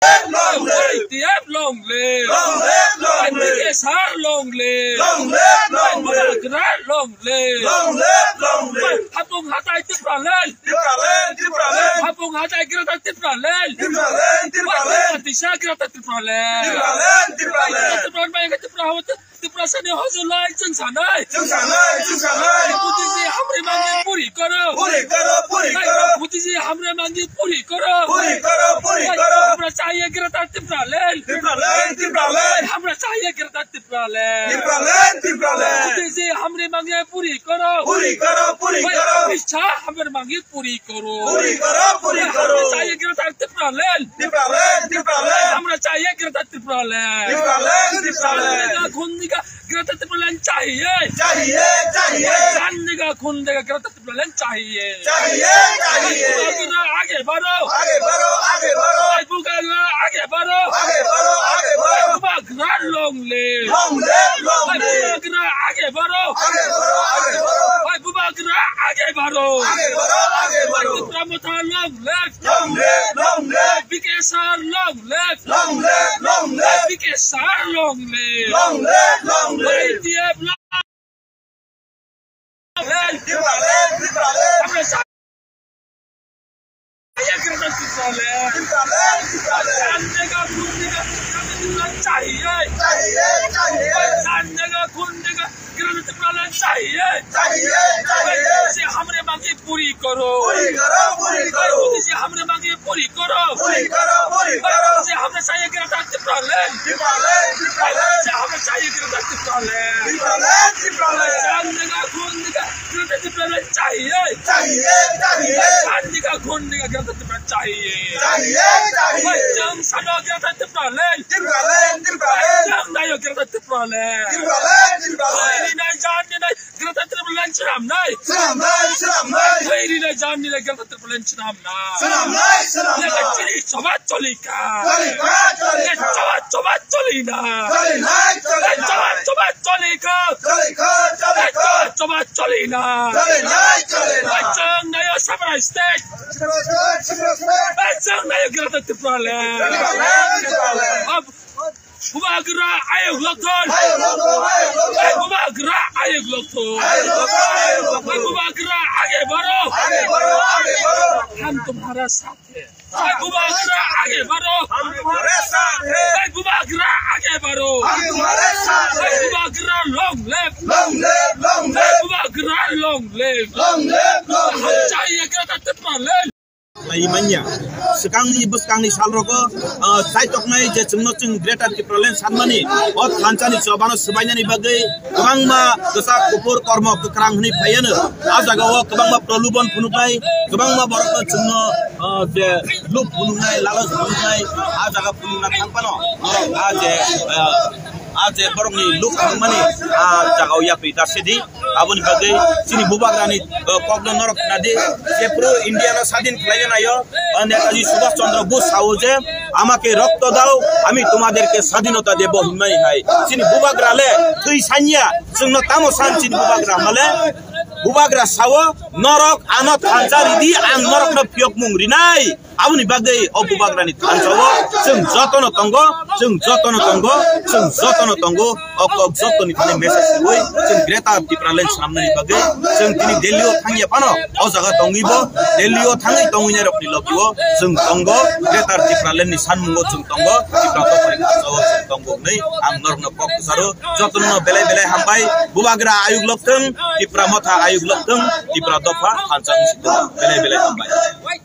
Long live! Long live! Long live! Long live! Long live! Long live! Long live! Long live! Long live! Long live! Hapung hatai tipralen! Tipralen! Tipralen! Hapung hatai gerata tipralen! Tipralen! Tipralen! Tisha gerata tipralen! Tipralen! Tipralen! Tipralen bayang tiprahut tiprasani hozulai jengsanai! Jengsanai! Jengsanai! Putih si hamre mangi puri karo! Puri karo! Puri karo! Putih si hamre mangi puri karo! Puri karo! Puri karo! Hamra चाहिए गिरता तिप्रालेन! तिप्रालेन! तिप्रालेन! हमरा चाहिए गिरता तिप्रालेन! तिप्रालेन! तिप्रालेन! पutih si hamre mangi puri karo! Puri karo! Puri karo! इच्छा हमरे मांगी पूरी करो! पूरी करो! पूरी करो! हमरा चाहिए गिरता तिप्रालेन! तिप्रालेन! तिप्रालेन! हमरा चाहिए गिरता तिप्रालेन! तिप्रालेन! तिप्रालेन! खून का गिरता तिप्रालेन चाहिए! चाहिए! चाहिए! जानने का खून का गिरता तिप्रालेन चाहिए! चाहिए! चाहिए! आगे बढ़ो! आगे बढ़ो! आगे बढ़ो! आगे बढ़ो! आगे बढ़ो! आगे बढ़ो! Bubagra long live! Long live! Long live! Bubagra आगे बढ़ो! आगे बढ़ो! आगे बढ़ो! भाई बुबागरा आगे बढ़ो! आगे बढ़ो! आगे बढ़ो! प्रमोथा long live! Long live! Long live! विकेशर long live! Long live! Long live! विकेशर long live! Long live! Long live! DF long live! Tipralen! Tipralen! चाहिए चाहिए चाहिए जानने का खूनने का गिरफ्त प्रलय चाहिए चाहिए चाहिए से हमरे मांगे पूरी करो पूरी करो पूरी करो से हमरे मांगे पूरी करो पूरी करो पूरी करो से हमरे चाहिए गिरफ्त प्रलय प्रलय प्रलय से हमरे चाहिए गिरफ्त प्रलय प्रलय प्रलय जानने का खूनने का गिरफ्त प्रलय चाहिए चाहिए चाहिए जानने का खूनने का गिरफ्त प्रलय चाहिए चाहिए चाहिए जंग सनो गिरफ्त प्रलय तिप्रालेन! Tipralen! Jang nayo gerata tipralen! Tipralen! Tipralen! Hindi na janni na gerata tipralen senam nai! Senam nai! Senam nai! Hindi na janni na gerata tipralen senam nai! Senam nai! Senam nai! Yang ciri coba colika! Colika! Colika! Yang coba colina! Colina! Colina! Yang coba colika! Colika! Colika! Yang coba colina! Colina! Colina! Jang nayo samurai steak! Jang nayo gerata tipralen! Tipralen! Tipralen! Bubagra आयोग लखन बुबागरा आयोग लखन बुबागरा आगे बढ़ो हम तुम्हारा साथ हैं बुबागरा आगे बढ़ो हम तुम्हारे साथ हैं बुबागरा आगे बढ़ो हम तुम्हारे साथ हैं Bubagra long live long live long live Bubagra long live long live long live चाहिए क्या तिप्रालेन Imanya, sekarang ni salroko, saya toknai je cemnoceng greater Tipralen sanmani, ot kancani cobano sebanyak ni bagai, kebang ma kesak kupur kormo kekerang ni payana, azagawa kebang ma perluban punungai, kebang ma borok cemno je lup punungai, lalas punungai, azaga punungai kampano, आज बरक नि look माने जगाव या PETA सेदी आबुनि बागै सिनि बुबाग्रानि पग्न नरक नादि जेप्रो Indiana स्वाधीन खालायनो नायो नेताजी सुभाष चंद्र बोस सावो जे आमाके रक्त दाओ आमी तुम्हादेरके स्वाधीनता देब हिमाय हाय सिनि बुबाग्राले थै सानिया जोंनो तामो सानसिनि बुबाग्रा माले बुबाग्रा सावो नरक आनत खानचारिदि आं नरकनो पियक मुंग्रिनाय आबुनि बागै अ बुबाग्रानि थानसावो जों जतन तंगो अकक जतनि थाने मेसेज होय जों ग्रेटा तिप्रालेन सामनानि बागै जों दिनै दिल्लीयाव थांगिया पानो अ जागा तंगिबो दिल्लीयाव थाङै तंगिना रखनि लगियो जों तंगो ग्रेटा तिप्रालेननि सानमुंगो जों तंगो तिप्रातो परिखासावो जों तंगो नै आं नरनो पक सारो जतन बेले हामबाय बुबाग्रा आयुग लक्थों तिप्रा मथा आयुग लक्थों तिप्रा दफा हानसां सिदो बेले हामबाय